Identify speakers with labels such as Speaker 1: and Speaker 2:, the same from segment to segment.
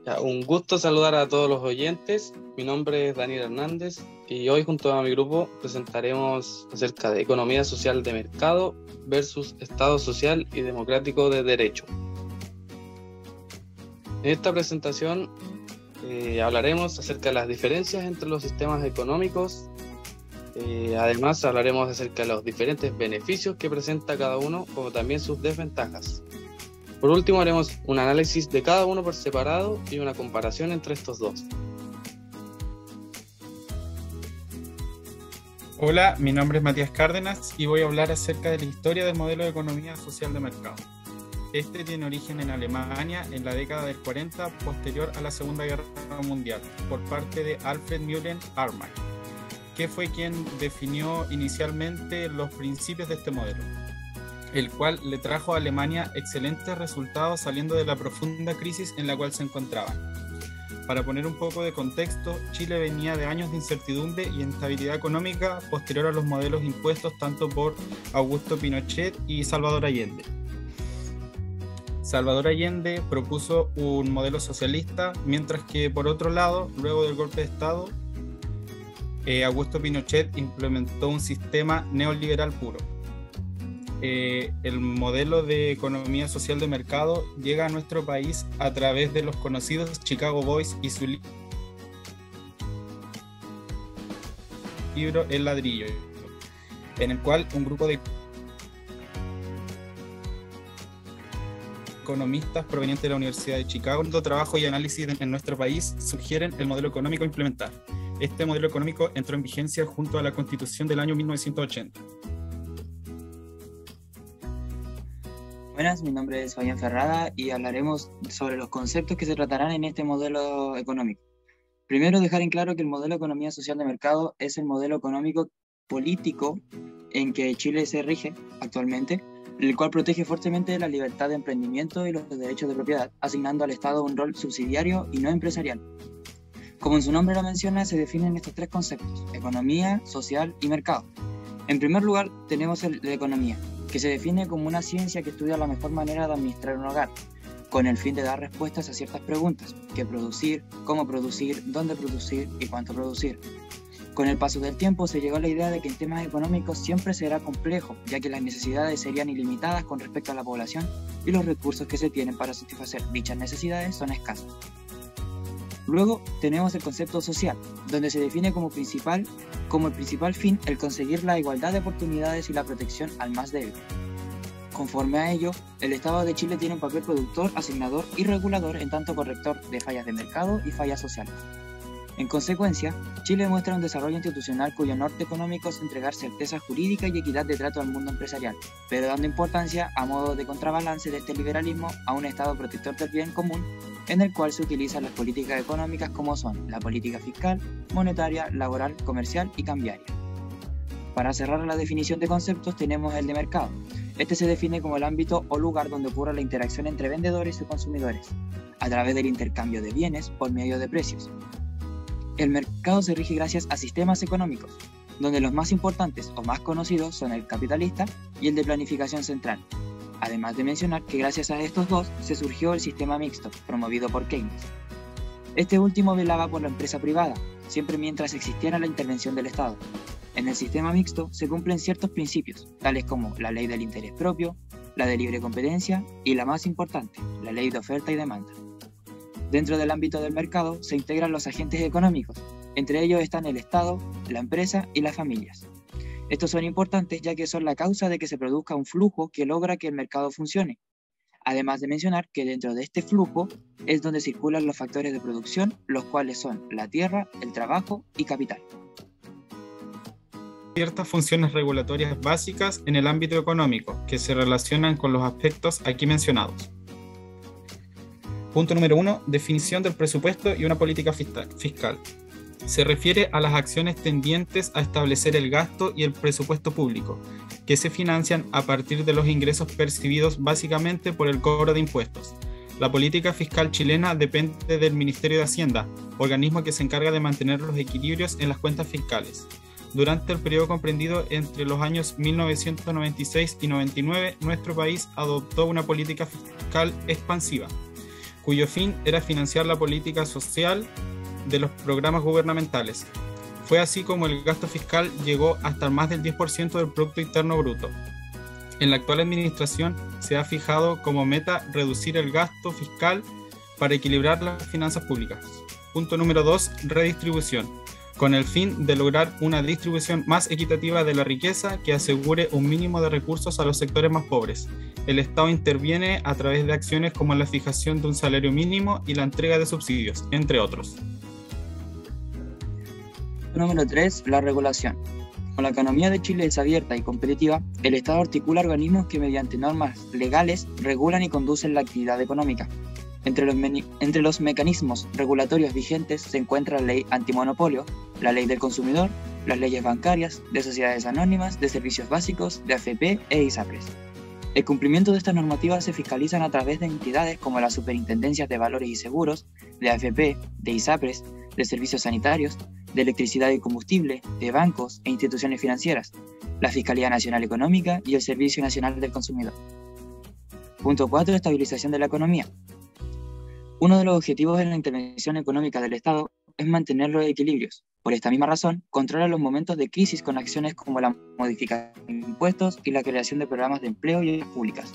Speaker 1: Un gusto saludar a todos los oyentes. Mi nombre es Daniel Hernández y hoy junto a mi grupo presentaremos acerca de economía social de mercado versus Estado social y democrático de derecho. En esta presentación hablaremos acerca de las diferencias entre los sistemas económicos. Además hablaremos acerca de los diferentes beneficios que presenta cada uno, como también sus desventajas. Por último, haremos un análisis de cada uno por separado y una comparación entre estos dos.
Speaker 2: Hola, mi nombre es Matías Cárdenas y voy a hablar acerca de la historia del modelo de economía social de mercado. Este tiene origen en Alemania en la década del 40, posterior a la Segunda Guerra Mundial, por parte de Alfred Müller-Armach, que fue quien definió inicialmente los principios de este modelo, el cual le trajo a Alemania excelentes resultados saliendo de la profunda crisis en la cual se encontraba. Para poner un poco de contexto, Chile venía de años de incertidumbre y inestabilidad económica posterior a los modelos impuestos tanto por Augusto Pinochet y Salvador Allende. Salvador Allende propuso un modelo socialista, mientras que por otro lado, luego del golpe de Estado, Augusto Pinochet implementó un sistema neoliberal puro. El modelo de economía social de mercado llega a nuestro país a través de los conocidos Chicago Boys y su libro El ladrillo, en el cual un grupo de economistas provenientes de la Universidad de Chicago, haciendo trabajo y análisis en nuestro país, sugieren el modelo económico a implementar. Este modelo económico entró en vigencia junto a la Constitución del año 1980.
Speaker 3: Buenas, mi nombre es Fabián Ferrada y hablaremos sobre los conceptos que se tratarán en este modelo económico. Primero, dejar en claro que el modelo de economía social de mercado es el modelo económico político en que Chile se rige actualmente, el cual protege fuertemente la libertad de emprendimiento y los derechos de propiedad, asignando al Estado un rol subsidiario y no empresarial. Como en su nombre lo menciona, se definen estos tres conceptos: economía, social y mercado. En primer lugar, tenemos la economía, que se define como una ciencia que estudia la mejor manera de administrar un hogar, con el fin de dar respuestas a ciertas preguntas: qué producir, cómo producir, dónde producir y cuánto producir. Con el paso del tiempo se llegó a la idea de que en temas económicos siempre será complejo, ya que las necesidades serían ilimitadas con respecto a la población y los recursos que se tienen para satisfacer dichas necesidades son escasos. Luego tenemos el concepto social, donde se define como el principal fin el conseguir la igualdad de oportunidades y la protección al más débil. Conforme a ello, el Estado de Chile tiene un papel productor, asignador y regulador en tanto corrector de fallas de mercado y fallas sociales. En consecuencia, Chile muestra un desarrollo institucional cuyo norte económico es entregar certeza jurídica y equidad de trato al mundo empresarial, pero dando importancia, a modo de contrabalance de este liberalismo, a un Estado protector del bien común, en el cual se utilizan las políticas económicas como son la política fiscal, monetaria, laboral, comercial y cambiaria. Para cerrar la definición de conceptos tenemos el de mercado. Este se define como el ámbito o lugar donde ocurre la interacción entre vendedores y consumidores, a través del intercambio de bienes por medio de precios. El mercado se rige gracias a sistemas económicos, donde los más importantes o más conocidos son el capitalista y el de planificación central. Además de mencionar que gracias a estos dos se surgió el sistema mixto, promovido por Keynes. Este último velaba por la empresa privada, siempre mientras existiera la intervención del Estado. En el sistema mixto se cumplen ciertos principios, tales como la ley del interés propio, la de libre competencia y la más importante, la ley de oferta y demanda. Dentro del ámbito del mercado se integran los agentes económicos, entre ellos están el Estado, la empresa y las familias. Estos son importantes ya que son la causa de que se produzca un flujo que logra que el mercado funcione. Además de mencionar que dentro de este flujo es donde circulan los factores de producción, los cuales son la tierra, el trabajo y capital.
Speaker 2: Ciertas funciones regulatorias básicas en el ámbito económico que se relacionan con los aspectos aquí mencionados. Punto número 1. Definición del presupuesto y una política fiscal. Se refiere a las acciones tendientes a establecer el gasto y el presupuesto público, que se financian a partir de los ingresos percibidos básicamente por el cobro de impuestos. La política fiscal chilena depende del Ministerio de Hacienda, organismo que se encarga de mantener los equilibrios en las cuentas fiscales. Durante el periodo comprendido entre los años 1996 y 99, nuestro país adoptó una política fiscal expansiva. cuyo fin era financiar la política social de los programas gubernamentales. Fue así como el gasto fiscal llegó hasta más del 10% del Producto Interno Bruto. En la actual administración se ha fijado como meta reducir el gasto fiscal para equilibrar las finanzas públicas. Punto número 2, redistribución, con el fin de lograr una distribución más equitativa de la riqueza que asegure un mínimo de recursos a los sectores más pobres. El Estado interviene a través de acciones como la fijación de un salario mínimo y la entrega de subsidios, entre otros.
Speaker 3: Número 3, la regulación. Como la economía de Chile es abierta y competitiva, el Estado articula organismos que mediante normas legales regulan y conducen la actividad económica. Entre los mecanismos regulatorios vigentes se encuentra la ley antimonopolio, la ley del consumidor, las leyes bancarias, de sociedades anónimas, de servicios básicos, de AFP e ISAPRES. El cumplimiento de estas normativas se fiscalizan a través de entidades como las superintendencias de valores y seguros, de AFP, de ISAPRES, de servicios sanitarios, de electricidad y combustible, de bancos e instituciones financieras, la Fiscalía Nacional Económica y el Servicio Nacional del Consumidor. Punto 4. Estabilización de la economía. Uno de los objetivos de la intervención económica del Estado es mantener los equilibrios. Por esta misma razón, controla los momentos de crisis con acciones como la modificación de impuestos y la creación de programas de empleo y obras públicas.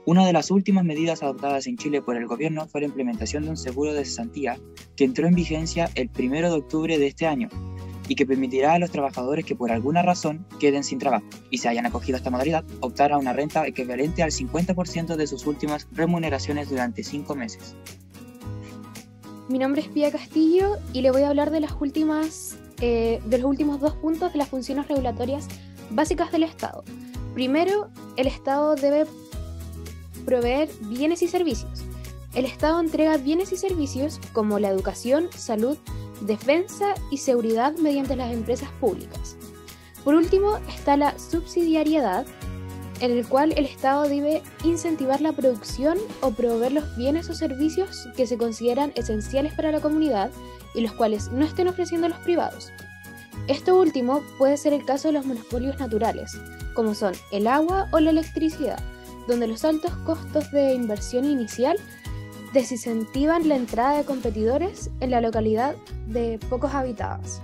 Speaker 3: Una de las últimas medidas adoptadas en Chile por el gobierno fue la implementación de un seguro de cesantía que entró en vigencia el 1 de octubre de este año y que permitirá a los trabajadores que por alguna razón queden sin trabajo y se hayan acogido a esta modalidad optar a una renta equivalente al 50% de sus últimas remuneraciones durante 5 meses.
Speaker 4: Mi nombre es Pía Castillo y le voy a hablar de los últimos 2 puntos de las funciones regulatorias básicas del Estado. Primero, el Estado debe proveer bienes y servicios. El Estado entrega bienes y servicios como la educación, salud, defensa y seguridad mediante las empresas públicas. Por último, está la subsidiariedad, en el cual el Estado debe incentivar la producción o proveer los bienes o servicios que se consideran esenciales para la comunidad y los cuales no estén ofreciendo los privados. Esto último puede ser el caso de los monopolios naturales, como son el agua o la electricidad, donde los altos costos de inversión inicial desincentivan la entrada de competidores en la localidad de pocos habitadas.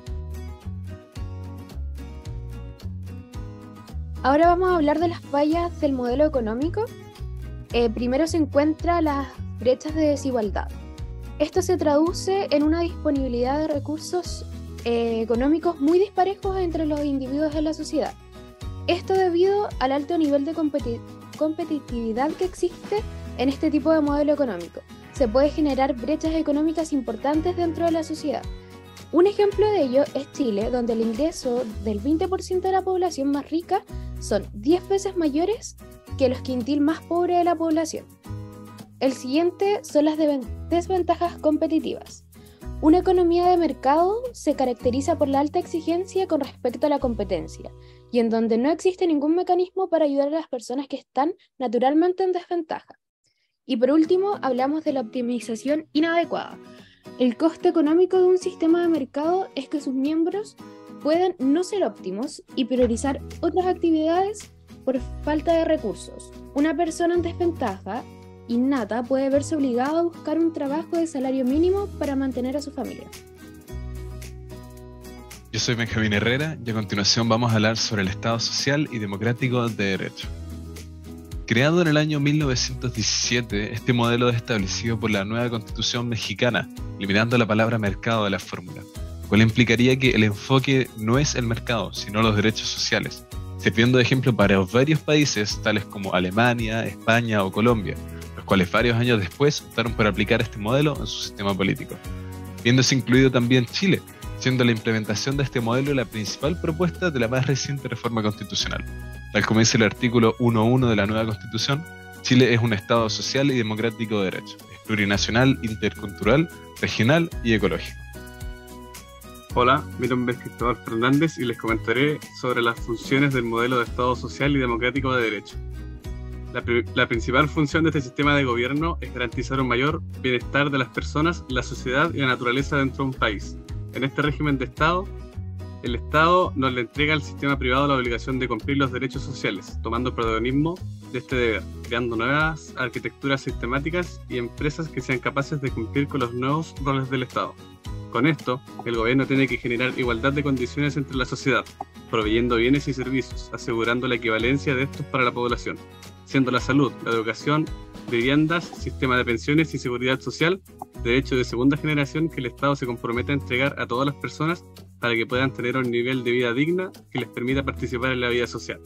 Speaker 4: Ahora vamos a hablar de las fallas del modelo económico. Primero se encuentran las brechas de desigualdad. Esto se traduce en una disponibilidad de recursos económicos muy disparejos entre los individuos de la sociedad. Esto debido al alto nivel de competitividad que existe en este tipo de modelo económico. Se puede generar brechas económicas importantes dentro de la sociedad. Un ejemplo de ello es Chile, donde el ingreso del 20% de la población más rica son 10 veces mayores que los quintil más pobres de la población. El siguiente son las desventajas competitivas. Una economía de mercado se caracteriza por la alta exigencia con respecto a la competencia, y en donde no existe ningún mecanismo para ayudar a las personas que están naturalmente en desventaja. Y por último, hablamos de la optimización inadecuada. El coste económico de un sistema de mercado es que sus miembros pueden no ser óptimos y priorizar otras actividades por falta de recursos. Una persona en desventaja innata puede verse obligada a buscar un trabajo de salario mínimo para mantener a su familia.
Speaker 5: Yo soy Benjamín Herrera y a continuación vamos a hablar sobre el Estado social y democrático de derecho. Creado en el año 1917, este modelo es establecido por la nueva Constitución mexicana, eliminando la palabra mercado de la fórmula, lo cual implicaría que el enfoque no es el mercado, sino los derechos sociales, sirviendo de ejemplo para varios países tales como Alemania, España o Colombia, los cuales varios años después optaron por aplicar este modelo en su sistema político, viéndose incluido también Chile, siendo la implementación de este modelo la principal propuesta de la más reciente reforma constitucional. Tal como dice el artículo 1.1 de la nueva Constitución, Chile es un Estado social y democrático de derecho, es plurinacional, intercultural, regional y ecológico.
Speaker 6: Hola, mi nombre es Cristóbal Fernández y les comentaré sobre las funciones del modelo de Estado social y democrático de derecho. La principal función de este sistema de gobierno es garantizar un mayor bienestar de las personas, la sociedad y la naturaleza dentro de un país. En este régimen de Estado, el Estado no le entrega al sistema privado la obligación de cumplir los derechos sociales, tomando el protagonismo de este deber, creando nuevas arquitecturas sistemáticas y empresas que sean capaces de cumplir con los nuevos roles del Estado. Con esto, el gobierno tiene que generar igualdad de condiciones entre la sociedad, proveyendo bienes y servicios, asegurando la equivalencia de estos para la población, siendo la salud, la educación, viviendas, sistema de pensiones y seguridad social derecho de segunda generación que el Estado se compromete a entregar a todas las personas para que puedan tener un nivel de vida digna que les permita participar en la vida social.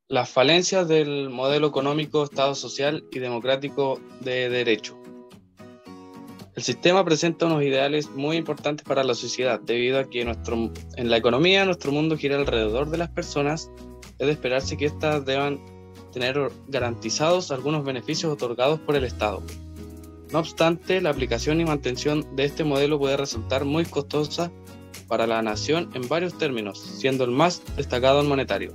Speaker 1: Las falencias del modelo económico, Estado social y democrático de derecho. El sistema presenta unos ideales muy importantes para la sociedad, debido a que en la economía nuestro mundo gira alrededor de las personas. Es de esperarse que éstas deban tener garantizados algunos beneficios otorgados por el Estado. No obstante, la aplicación y mantención de este modelo puede resultar muy costosa para la nación en varios términos, siendo el más destacado el monetario.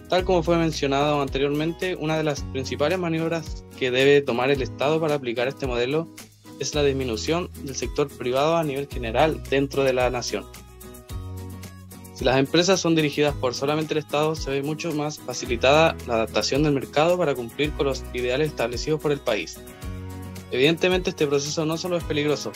Speaker 1: Tal como fue mencionado anteriormente, una de las principales maniobras que debe tomar el Estado para aplicar este modelo es la disminución del sector privado a nivel general dentro de la nación. Si las empresas son dirigidas por solamente el Estado, se ve mucho más facilitada la adaptación del mercado para cumplir con los ideales establecidos por el país. Evidentemente, este proceso no solo es peligroso,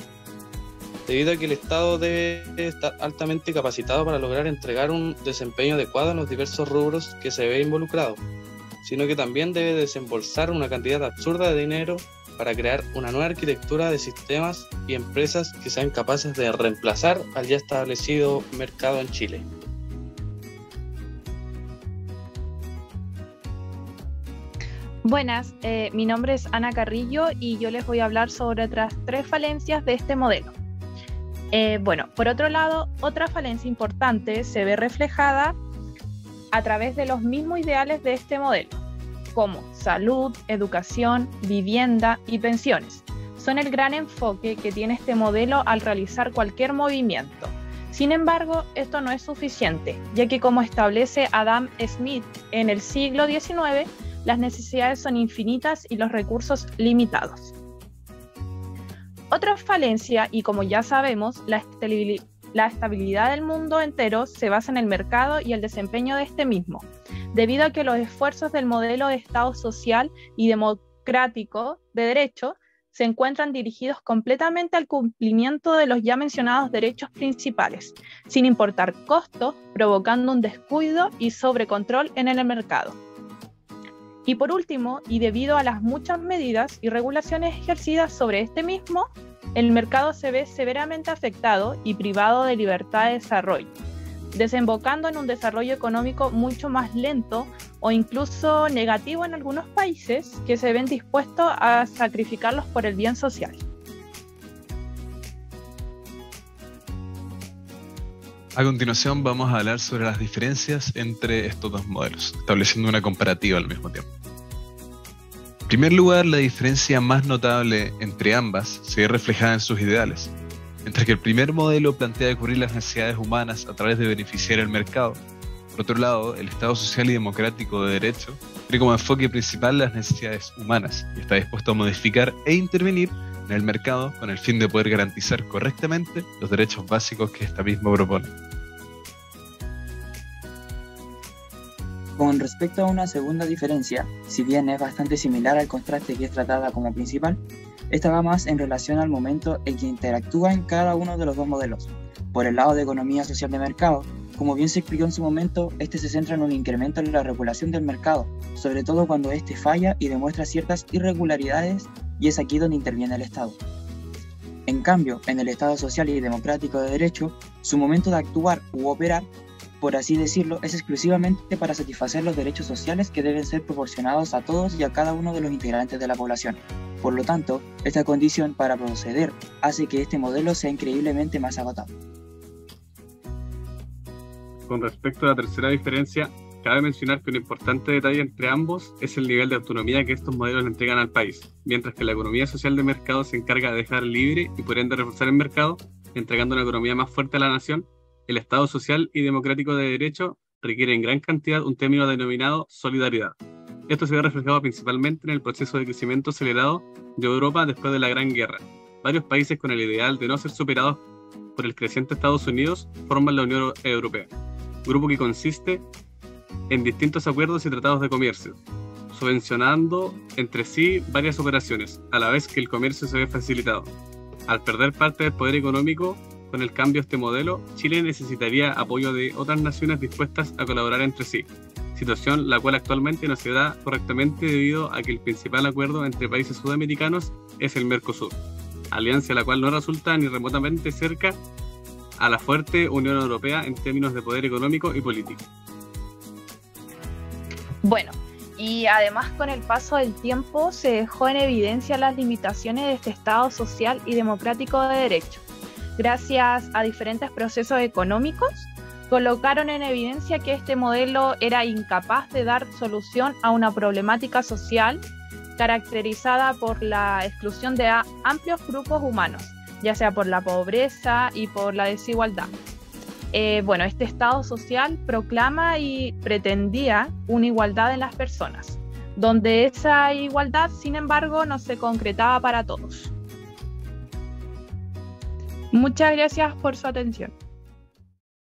Speaker 1: debido a que el Estado debe estar altamente capacitado para lograr entregar un desempeño adecuado en los diversos rubros que se ve involucrado, sino que también debe desembolsar una cantidad absurda de dinero para crear una nueva arquitectura de sistemas y empresas que sean capaces de reemplazar al ya establecido mercado en Chile.
Speaker 7: Buenas, mi nombre es Ana Carrillo y yo les voy a hablar sobre otras 3 falencias de este modelo. Por otro lado, otra falencia importante se ve reflejada a través de los mismos ideales de este modelo, como salud, educación, vivienda y pensiones. Son el gran enfoque que tiene este modelo al realizar cualquier movimiento. Sin embargo, esto no es suficiente, ya que como establece Adam Smith en el siglo XIX, las necesidades son infinitas y los recursos limitados. Otra falencia, y como ya sabemos, la estabilidad del mundo entero se basa en el mercado y el desempeño de este mismo, debido a que los esfuerzos del modelo de Estado social y democrático de derecho se encuentran dirigidos completamente al cumplimiento de los ya mencionados derechos principales, sin importar costos, provocando un descuido y sobrecontrol en el mercado. Y por último, y debido a las muchas medidas y regulaciones ejercidas sobre este mismo, el mercado se ve severamente afectado y privado de libertad de desarrollo, desembocando en un desarrollo económico mucho más lento o incluso negativo en algunos países que se ven dispuestos a sacrificarlos por el bien social.
Speaker 5: A continuación vamos a hablar sobre las diferencias entre estos dos modelos, estableciendo una comparativa al mismo tiempo. En primer lugar, la diferencia más notable entre ambas se ve reflejada en sus ideales. Mientras que el primer modelo plantea cubrir las necesidades humanas a través de beneficiar el mercado, por otro lado, el Estado social y democrático de derecho tiene como enfoque principal las necesidades humanas y está dispuesto a modificar e intervenir en el mercado con el fin de poder garantizar correctamente los derechos básicos que esta misma propone.
Speaker 3: Con respecto a una segunda diferencia, si bien es bastante similar al contraste que es tratada como principal, esta va más en relación al momento en que interactúan cada uno de los dos modelos. Por el lado de economía social de mercado, como bien se explicó en su momento, este se centra en un incremento en la regulación del mercado, sobre todo cuando este falla y demuestra ciertas irregularidades, y es aquí donde interviene el Estado. En cambio, en el Estado social y democrático de derecho, su momento de actuar u operar, por así decirlo, es exclusivamente para satisfacer los derechos sociales que deben ser proporcionados a todos y a cada uno de los integrantes de la población. Por lo tanto, esta condición para proceder hace que este modelo sea increíblemente más agotado.
Speaker 6: Con respecto a la tercera diferencia, cabe mencionar que un importante detalle entre ambos es el nivel de autonomía que estos modelos le entregan al país, mientras que la economía social de mercado se encarga de dejar libre y por ende reforzar el mercado, entregando una economía más fuerte a la nación. El Estado social y democrático de derecho requiere en gran cantidad un término denominado solidaridad. Esto se ve reflejado principalmente en el proceso de crecimiento acelerado de Europa después de la Gran Guerra, varios países con el ideal de no ser superados por el creciente Estados Unidos forman la Unión Europea, grupo que consiste en distintos acuerdos y tratados de comercio, subvencionando entre sí varias operaciones, a la vez que el comercio se ve facilitado. Al perder parte del poder económico con el cambio a este modelo, Chile necesitaría apoyo de otras naciones dispuestas a colaborar entre sí, situación la cual actualmente no se da correctamente debido a que el principal acuerdo entre países sudamericanos es el Mercosur, alianza la cual no resulta ni remotamente cerca a la fuerte Unión Europea en términos de poder económico y político.
Speaker 7: Bueno, y además con el paso del tiempo se dejó en evidencia las limitaciones de este Estado social y democrático de derecho. Gracias a diferentes procesos económicos, colocaron en evidencia que este modelo era incapaz de dar solución a una problemática social caracterizada por la exclusión de amplios grupos humanos, ya sea por la pobreza y por la desigualdad. Este Estado social proclama y pretendía una igualdad en las personas, donde esa igualdad, sin embargo, no se concretaba para todos. Muchas gracias por su atención.